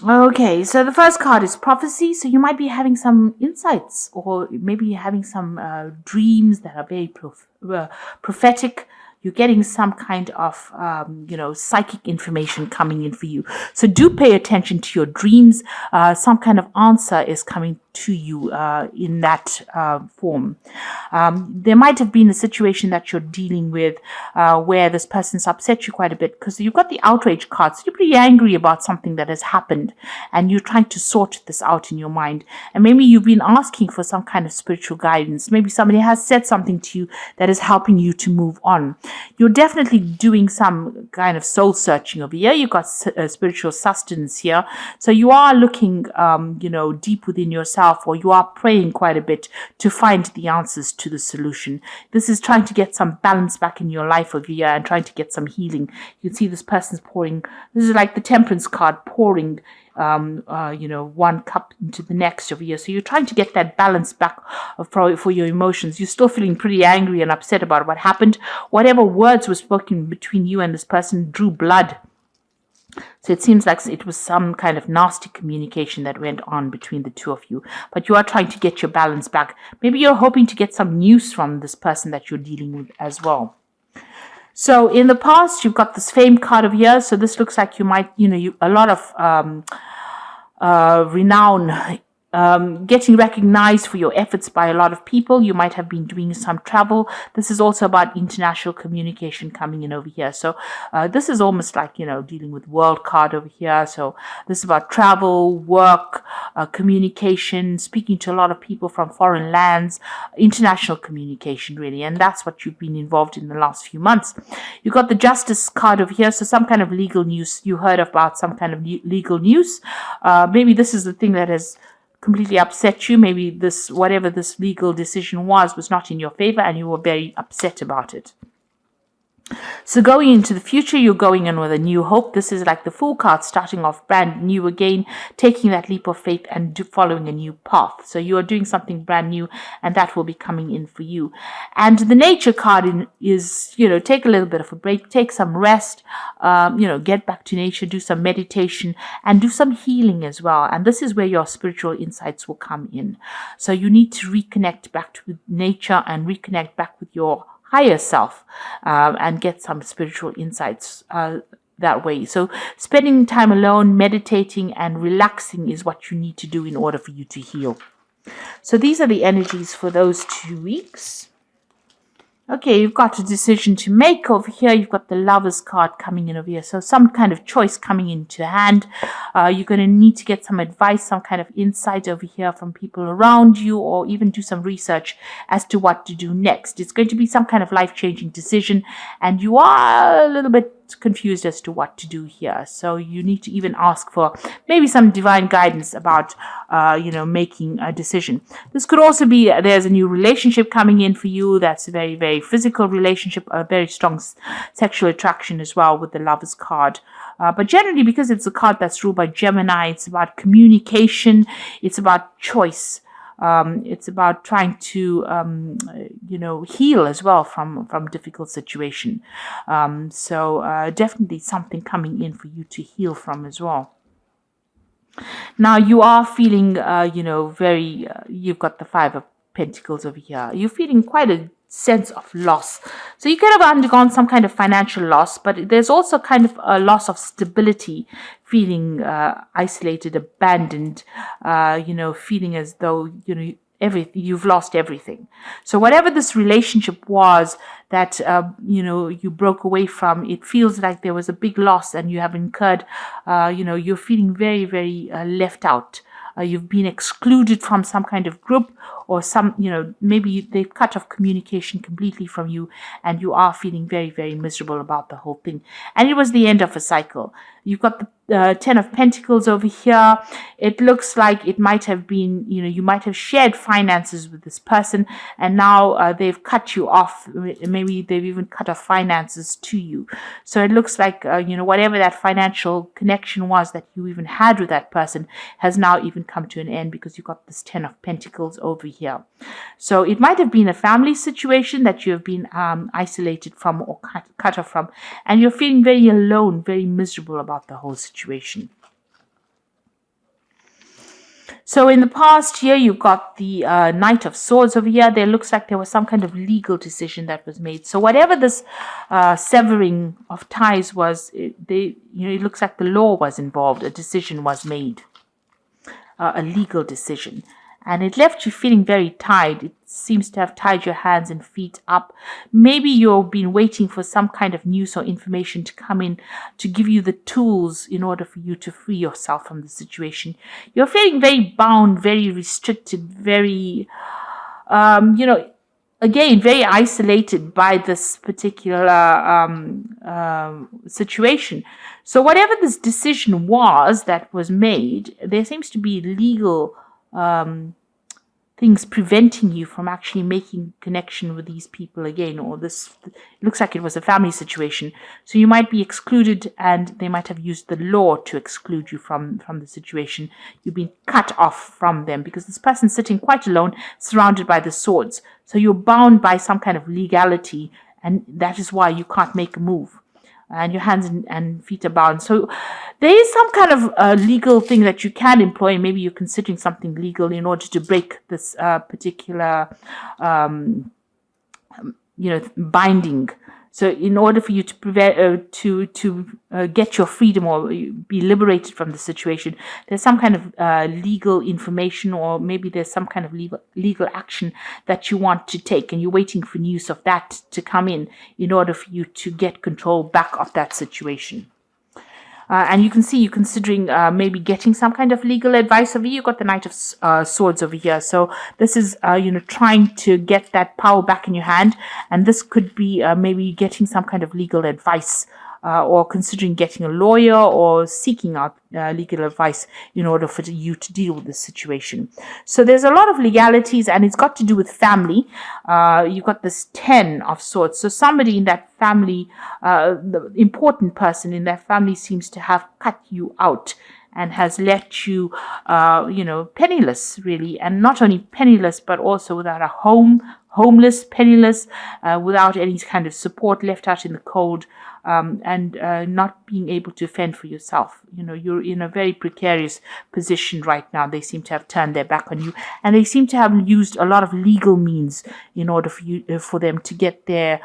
Okay, so the first card is prophecy. So you might be having some insights, or maybe having some dreams that are very prophetic. You're getting some kind of, psychic information coming in for you. So do pay attention to your dreams. Some kind of answer is coming to you in that form. There might have been a situation that you're dealing with where this person's upset you quite a bit, because you've got the outrage card. So you're pretty angry about something that has happened, and you're trying to sort this out in your mind. And maybe you've been asking for some kind of spiritual guidance. Maybe somebody has said something to you that is helping you to move on. You're definitely doing some kind of soul searching over here. You've got spiritual sustenance here. So you are looking, deep within yourself, or you are praying quite a bit to find the answers to the solution. This is trying to get some balance back in your life over here and trying to get some healing. You can see this person's pouring. This is like the temperance card, pouring one cup into the next over here. So you're trying to get that balance back for your emotions. You're still feeling pretty angry and upset about what happened. Whatever words were spoken between you and this person drew blood. So it seems like it was some kind of nasty communication that went on between the two of you. But you are trying to get your balance back. Maybe you're hoping to get some news from this person that you're dealing with as well. So in the past, you've got this fame card over here. So this looks like you might, a lot of renown, getting recognized for your efforts by a lot of people. You might have been doing some travel. This is also about international communication coming in over here. So this is almost like, dealing with world card over here. So this is about travel, work, communication, speaking to a lot of people from foreign lands, international communication, really. And that's what you've been involved in the last few months. You've got the justice card over here. So some kind of legal news. You heard about some kind of legal news. Maybe this is the thing that has completely upset you. Maybe whatever this legal decision was not in your favor, and you were very upset about it. So going into the future, you're going in with a new hope. This is like the Fool card, starting off brand new again, taking that leap of faith and following a new path. So you are doing something brand new, and that will be coming in for you. And the Nature card is, take a little bit of a break, take some rest, get back to nature, do some meditation, and do some healing as well. And this is where your spiritual insights will come in. So you need to reconnect back to nature and reconnect back with your higher self, and get some spiritual insights that way. So spending time alone, meditating and relaxing is what you need to do in order for you to heal. So these are the energies for those 2 weeks. Okay, you've got a decision to make over here. You've got the Lovers card coming in over here. So some kind of choice coming into hand. You're going to need to get some advice, some kind of insight over here from people around you, or even do some research as to what to do next. It's going to be some kind of life-changing decision, and you are a little bit confused as to what to do here. So you need to even ask for maybe some divine guidance about, making a decision. This could also be there's a new relationship coming in for you. That's a very, very physical relationship, a very strong sexual attraction as well with the Lovers card. But generally, because it's a card that's ruled by Gemini, it's about communication. It's about choice. It's about trying to, heal as well from difficult situation. So definitely something coming in for you to heal from as well. Now you are feeling, very, you've got the Five of Pentacles over here. You're feeling quite a sense of loss. So you could have undergone some kind of financial loss, but there's also kind of a loss of stability, feeling isolated, abandoned, feeling as though, you've lost everything. So whatever this relationship was that, you broke away from, it feels like there was a big loss and you have incurred, you're feeling very, very left out. You've been excluded from some kind of group, or maybe they've cut off communication completely from you, and you are feeling very, very miserable about the whole thing. And it was the end of a cycle. You've got the Ten of Pentacles over here. It looks like it might have been, you might have shared finances with this person, and now they've cut you off. Maybe they've even cut off finances to you. So it looks like, whatever that financial connection was that you even had with that person has now even come to an end, because you've got this Ten of Pentacles over here. So it might have been a family situation that you have been isolated from or cut off from, and you're feeling very alone, very miserable about the whole situation. So in the past here, you've got the Knight of Swords over here. There looks like there was some kind of legal decision that was made. So whatever this severing of ties was, it looks like the law was involved. A decision was made, a legal decision. And it left you feeling very tired. It seems to have tied your hands and feet up. Maybe you've been waiting for some kind of news or information to come in to give you the tools in order for you to free yourself from the situation. You're feeling very bound, very restricted, very, again, very isolated by this particular situation. So whatever this decision was that was made, there seems to be legal things preventing you from actually making connection with these people again, or this, it looks like it was a family situation. So you might be excluded, and they might have used the law to exclude you from the situation. You've been cut off from them because this person's sitting quite alone, surrounded by the swords. So you're bound by some kind of legality, and that is why you can't make a move. And your hands and feet are bound. So there is some kind of legal thing that you can employ. Maybe you're considering something legal in order to break this particular, binding. So in order for you to prevent get your freedom or be liberated from the situation, there's some kind of legal information, or maybe there's some kind of legal action that you want to take, and you're waiting for news of that to come in order for you to get control back of that situation. And you can see you're considering maybe getting some kind of legal advice over here. You've got the Knight of Swords over here. So this is, trying to get that power back in your hand. And this could be maybe getting some kind of legal advice, or considering getting a lawyer or seeking out legal advice in order for you to deal with this situation. So there's a lot of legalities, and it's got to do with family. You've got this 10 of Swords. So somebody in that family, the important person in that family, seems to have cut you out and has left you, penniless, really. And not only penniless, but also without a home, homeless, penniless, without any kind of support, left out in the cold, and not being able to fend for yourself. You're in a very precarious position right now. They seem to have turned their back on you, and they seem to have used a lot of legal means in order for them to get their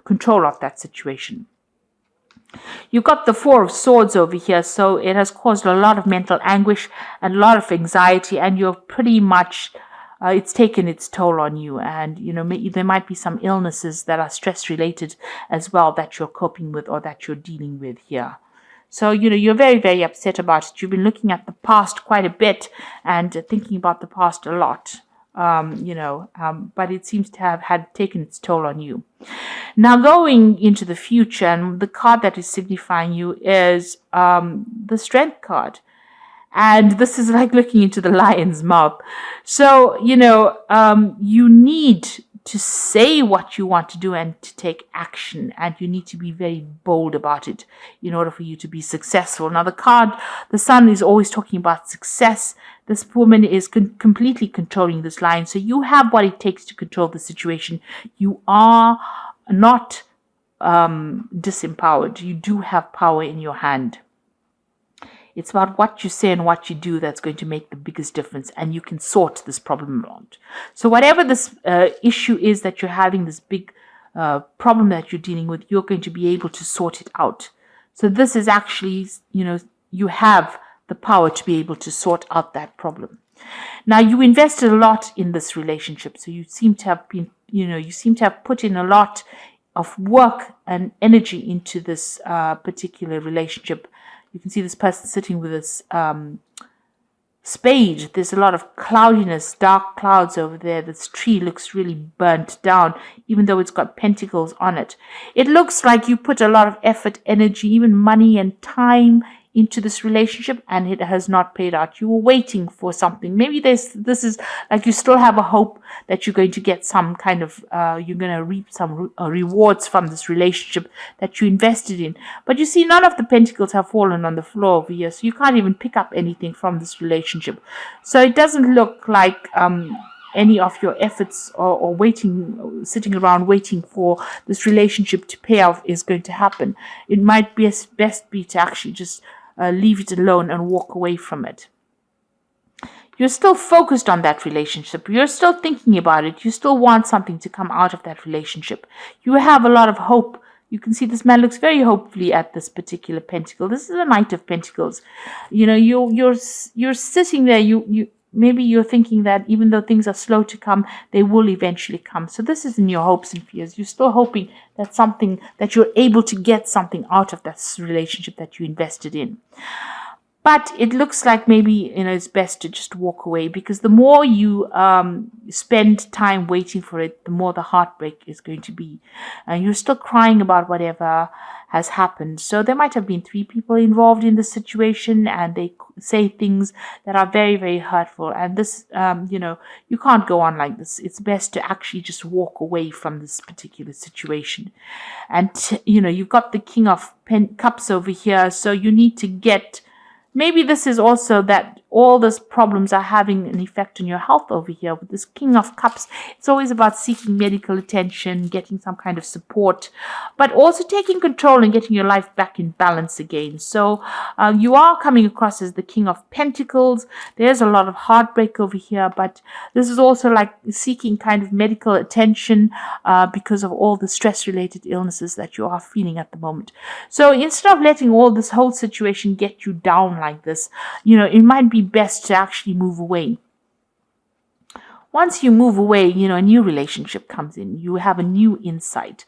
control of that situation. You've got the Four of Swords over here, so it has caused a lot of mental anguish and a lot of anxiety, and you're pretty much, it's taken its toll on you. And, there might be some illnesses that are stress-related as well that you're coping with or that you're dealing with here. So, you're very, very upset about it. You've been looking at the past quite a bit and thinking about the past a lot. But it seems to have had taken its toll on you. Now, going into the future, and the card that is signifying you is the Strength card. And this is like looking into the lion's mouth. So, you need to say what you want to do and to take action. And you need to be very bold about it in order for you to be successful. Now, the sun is always talking about success. This woman is completely controlling this lion. So you have what it takes to control the situation. You are not disempowered. You do have power in your hand. It's about what you say and what you do that's going to make the biggest difference, and you can sort this problem out. So whatever this issue is that you're having, this big problem that you're dealing with, you're going to be able to sort it out. So this is actually, you have the power to be able to sort out that problem. Now, you invested a lot in this relationship, so you seem to have been, you seem to have put in a lot of work and energy into this particular relationship. You can see this person sitting with this spade. There's a lot of cloudiness, dark clouds over there. This tree looks really burnt down, even though it's got pentacles on it. It looks like you put a lot of effort, energy, even money and time into this relationship, and it has not paid out. You were waiting for something. Maybe this is like you still have a hope that you're going to get some kind of, you're going to reap some rewards from this relationship that you invested in. But you see, none of the pentacles have fallen on the floor over here, so you can't even pick up anything from this relationship. So it doesn't look like any of your efforts or sitting around waiting for this relationship to pay off is going to happen. It might be best to actually just leave it alone and walk away from it. You're still focused on that relationship. You're still thinking about it. You still want something to come out of that relationship. You have a lot of hope. You can see this man looks very hopefully at this particular pentacle. This is the Knight of Pentacles. You know, you're sitting there. Maybe you're thinking that even though things are slow to come, they will eventually come. So this is in your hopes and fears. You're still hoping that you're able to get something out of that relationship that you invested in. But it looks like maybe, it's best to just walk away, because the more you spend time waiting for it, the more the heartbreak is going to be. And you're still crying about whatever has happened. So there might have been 3 people involved in this situation, and they say things that are very, very hurtful. And this, you can't go on like this. It's best to actually just walk away from this particular situation. And, you've got the King of Cups over here. So you need to get... Maybe this is also that all these problems are having an effect on your health over here. With this King of Cups, it's always about seeking medical attention, getting some kind of support, but also taking control and getting your life back in balance again. So you are coming across as the King of Pentacles. There's a lot of heartbreak over here, but this is also like seeking kind of medical attention because of all the stress-related illnesses that you are feeling at the moment. So instead of letting all this whole situation get you down like this, it might be best to actually move away. Once you move away, a new relationship comes in. You have a new insight.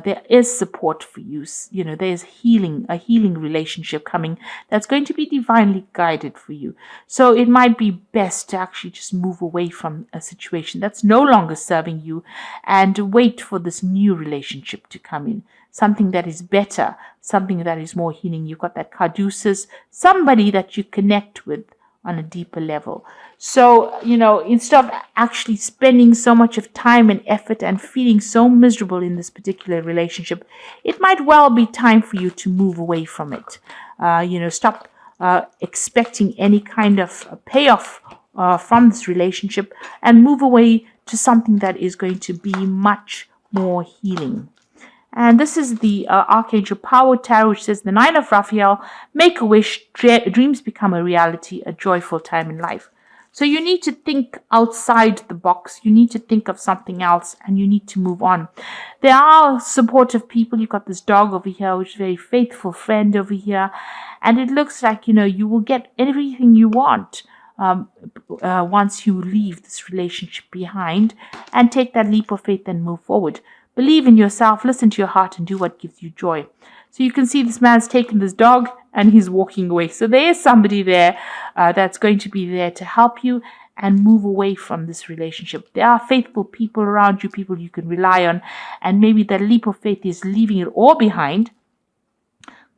There is support for you. There's a healing relationship coming that's going to be divinely guided for you. So it might be best to actually just move away from a situation that's no longer serving you and wait for this new relationship to come in. Something that is better, something that is more healing. You've got that Caduceus, somebody that you connect with on a deeper level. So, instead of actually spending so much of time and effort and feeling so miserable in this particular relationship, it might well be time for you to move away from it. Stop expecting any kind of payoff from this relationship and move away to something that is going to be much more healing. And this is the Archangel Power Tarot, which says, the 9 of Raphael, make a wish, dreams become a reality, a joyful time in life. So you need to think outside the box. You need to think of something else, and you need to move on. There are supportive people. You've got this dog over here, which is a very faithful friend over here. And it looks like, you will get everything you want once you leave this relationship behind and take that leap of faith and move forward. Believe in yourself, listen to your heart, and do what gives you joy. So you can see this man's taken this dog and he's walking away. So there is somebody there that's going to be there to help you and move away from this relationship. There are faithful people around you, people you can rely on. And maybe that leap of faith is leaving it all behind,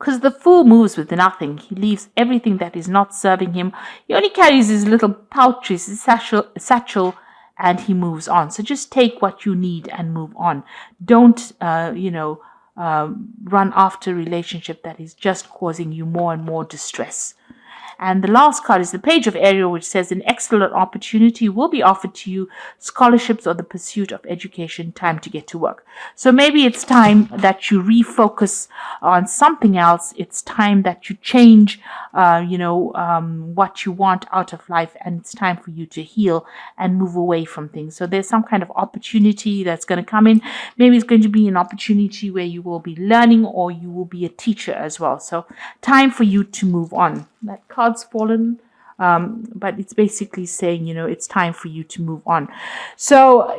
because the Fool moves with nothing. He leaves everything that is not serving him. He only carries his little pouch, his satchel, and he moves on. So just take what you need and move on. Don't, run after a relationship that is just causing you more and more distress. And the last card is the Page of Ariel, which says an excellent opportunity will be offered to you, scholarships or the pursuit of education, time to get to work. So maybe it's time that you refocus on something else. It's time that you change, what you want out of life, and it's time for you to heal and move away from things. So there's some kind of opportunity that's going to come in. Maybe it's going to be an opportunity where you will be learning, or you will be a teacher as well. So time for you to move on. That card's fallen, but it's basically saying, it's time for you to move on. So,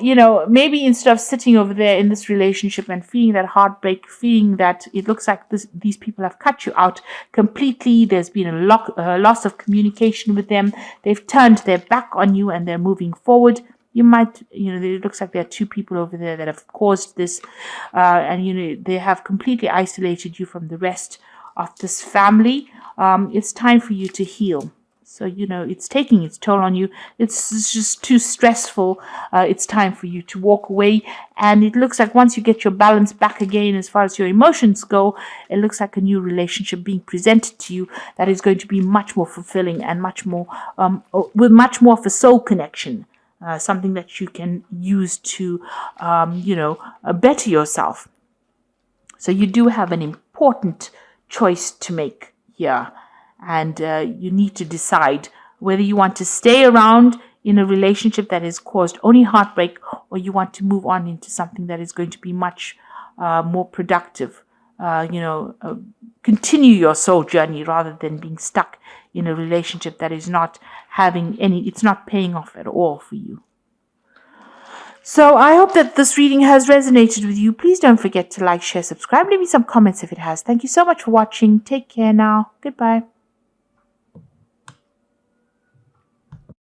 maybe instead of sitting over there in this relationship and feeling that heartbreak, feeling that it looks like these people have cut you out completely, there's been a loss of communication with them, they've turned their back on you and they're moving forward. You might, it looks like there are 2 people over there that have caused this, and, they have completely isolated you from the rest of this family. It's time for you to heal. So, it's taking its toll on you. It's just too stressful. It's time for you to walk away. And it looks like once you get your balance back again, as far as your emotions go, it looks like a new relationship being presented to you that is going to be much more fulfilling and much more, with much more of a soul connection. Something that you can use to, better yourself. So you do have an important choice to make here. and you need to decide whether you want to stay around in a relationship that has caused only heartbreak, or you want to move on into something that is going to be much more productive. Continue your soul journey rather than being stuck in a relationship that is not it's not paying off at all for you. So I hope that this reading has resonated with you. Please don't forget to like, share, subscribe. Leave me some comments if it has. Thank you so much for watching. Take care now. Goodbye.